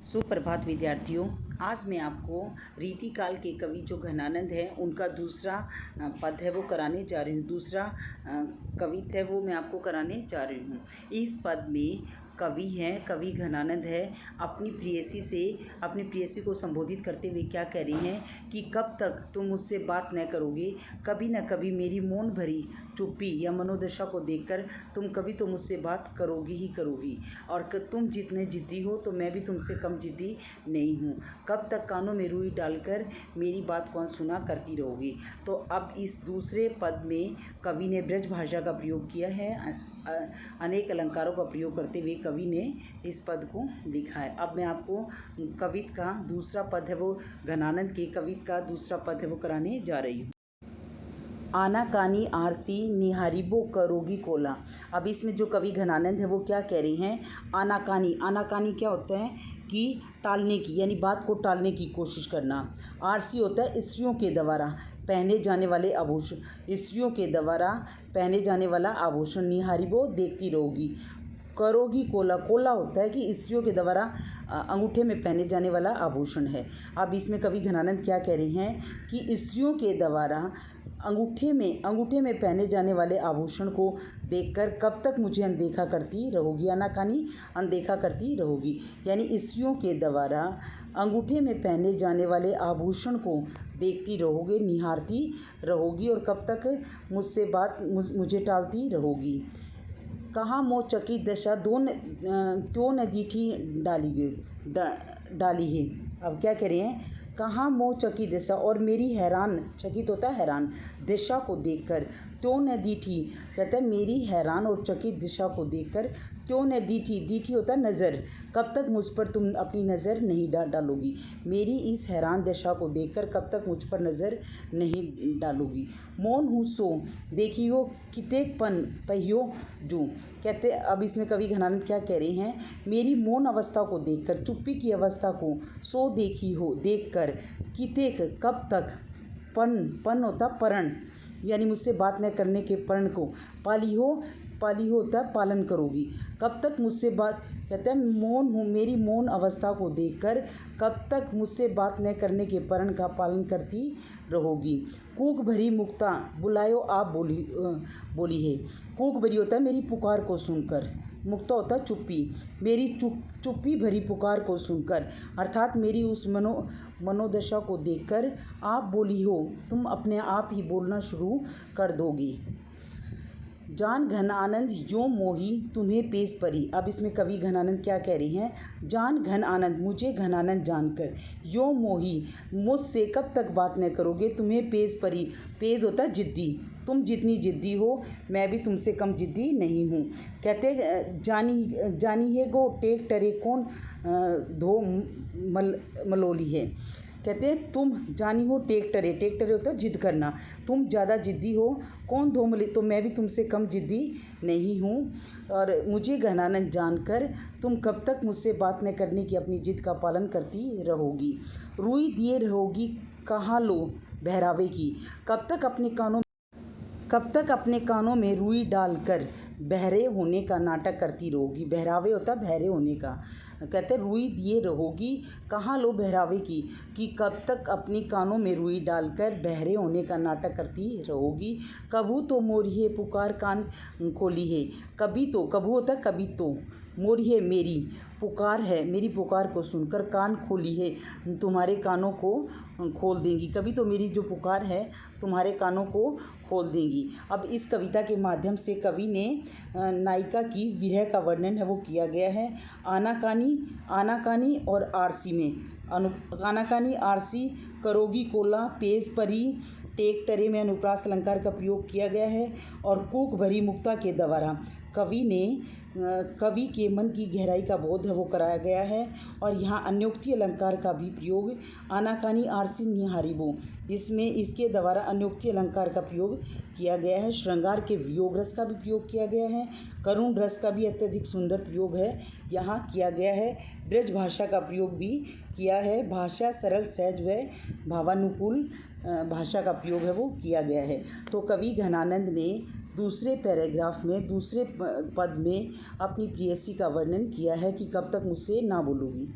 सुप्रभात विद्यार्थियों। आज मैं आपको रीतिकाल के कवि जो घनानंद हैं उनका दूसरा पद है वो कराने जा रही हूँ। दूसरा कविता है वो मैं आपको कराने जा रही हूँ। इस पद में कवि हैं, कवि घनानंद है, अपनी प्रेयसी को संबोधित करते हुए क्या कह रही हैं कि कब तक तुम मुझसे बात न करोगे, कभी न कभी मेरी मौन भरी चुप्पी या मनोदशा को देखकर तुम कभी तो मुझसे बात करोगी ही करोगी, और तुम जितने जिद्दी हो तो मैं भी तुमसे कम जिद्दी नहीं हूँ। कब तक कानों में रुई डालकर मेरी बात कौन सुना करती रहोगी। तो अब इस दूसरे पद में कवि ने ब्रज भाषा का प्रयोग किया है, अनेक अलंकारों का प्रयोग करते हुए कवि ने इस पद को लिखा है। अब मैं आपको कविता का दूसरा पद है वो घनानंद के कविता का दूसरा पद है वो कराने जा रही हूँ। आनाकानी आरसी निहारिबो करोगी कोला। अब इसमें जो कवि घनानंद है वो क्या कह रही हैं, आनाकानी क्या होता है कि टालने की, यानी बात को टालने की कोशिश करना। आरसी होता है स्त्रियों के द्वारा पहने जाने वाले आभूषण, स्त्रियों के द्वारा पहने जाने वाला आभूषण। निहारिबो देखती रहोगी, करोगी कोला, कोला होता है कि स्त्रियों के द्वारा अंगूठे में पहने जाने वाला आभूषण है। अब इसमें कवि घनानंद क्या कह रही हैं कि स्त्रियों के द्वारा अंगूठे में पहने जाने वाले आभूषण को देखकर कब तक मुझे अनदेखा करती रहोगी। आनाकानी अनदेखा करती रहोगी, यानी स्त्रियों के द्वारा अंगूठे में पहने जाने वाले आभूषण को देखती रहोगे, निहारती रहोगी, और कब तक मुझे टालती रहोगी। कहाँ मोह चकित दशा त्यों न दीठी डाली है। अब क्या कह रहे हैं, कहाँ मोह चकित दिशा, और मेरी हैरान, चकित होता है हैरान, दिशा को देखकर, त्यों न दीठी, कहता है मेरी हैरान और चकित दिशा को देखकर, त्यों न दीठी होता है नज़र, कब तक मुझ पर तुम अपनी नज़र नहीं डालोगी। मेरी इस हैरान दिशा को देखकर कब तक मुझ पर नज़र नहीं डालोगी। मौन हूँ सो देखियो कितेक पन पहियो जू, कहते अब इसमें कवि घनानंद क्या कह रहे हैं, मेरी मौन अवस्था को देखकर, चुप्पी की अवस्था को सो देखकर, कितेक कब तक, पन होता परण, यानी मुझसे बात न करने के परण को, पाली होता है पालन करोगी, कब तक मुझसे बात, कहते हैं मौन हूँ, मेरी मौन अवस्था को देखकर कब तक मुझसे बात न करने के परण का पालन करती रहोगी। कूक भरी मुक्ता बुलायो आप बोली है, कूक भरी होता है मेरी पुकार को सुनकर, मुक्ता होता है चुप्पी, मेरी चुप्पी भरी पुकार को सुनकर, अर्थात मेरी उस मनोदशा को देखकर आप बोली हो, तुम अपने आप ही बोलना शुरू कर दोगी। जान घन आनंद यो मोही तुम्हें पेश परी। अब इसमें कवि घनानंद क्या कह रही हैं, जान घन आनंद, मुझे घनानंद जानकर, यो मोही, मुझसे कब तक बात न करोगे, तुम्हें पेश परी, पेश होता है जिद्दी, तुम जितनी जिद्दी हो मैं भी तुमसे कम जिद्दी नहीं हूँ। कहते जानी है गो टेक टरे कौन धो मलोली है, कहते हैं तुम जानी हो टेक टरे होता है जिद करना, तुम ज़्यादा जिद्दी हो, कौन धोमली, तो मैं भी तुमसे कम जिद्दी नहीं हूँ, और मुझे घनानंद जानकर तुम कब तक मुझसे बात न करने की अपनी जिद का पालन करती रहोगी। रुई दिए रहोगी कहाँ लो बहरावे की, कब तक अपने कानों में रुई डालकर बहरे होने का नाटक करती रहोगी। बहरावे होता बहरे होने का, कहते रुई दिए रहोगी कहाँ लो बहरावे की, कि कब तक अपने कानों में रुई डालकर बहरे होने का नाटक करती रहोगी। कभू तो मोरिये पुकार कान खोली है, कभू होता कभी तो, मोरिये मेरी पुकार है, मेरी पुकार को सुनकर कान खोली है, तुम्हारे कानों को खोल देंगी, कभी तो मेरी जो पुकार है तुम्हारे कानों को खोल देंगी। अब इस कविता के माध्यम से कवि ने नायिका की विरह का वर्णन है वो किया गया है। आनाकानी और आरसी में आनाकानी आरसी, करोगी कोला, पेश परी, टेक टरे में अनुप्रास अलंकार का प्रयोग किया गया है, और कूक भरी मुक्ता के द्वारा कवि के मन की गहराई का बोध है वो कराया गया है। और यहाँ अन्योक्ति अलंकार का भी प्रयोग, आनाकानी आरसी निहारिबो, इसके द्वारा अन्योक्ति अलंकार का प्रयोग किया गया है। श्रृंगार के वियोग रस का भी प्रयोग किया गया है, करुण रस का भी अत्यधिक सुंदर प्रयोग है यहाँ किया गया है। ब्रज भाषा का प्रयोग भी किया है, भाषा सरल सहज व भावानुकूल भाषा का प्रयोग है वो किया गया है। तो कवि घनानंद ने दूसरे पैराग्राफ में दूसरे पद में अपनी प्रेयसी का वर्णन किया है कि कब तक मुझसे ना बोलोगी।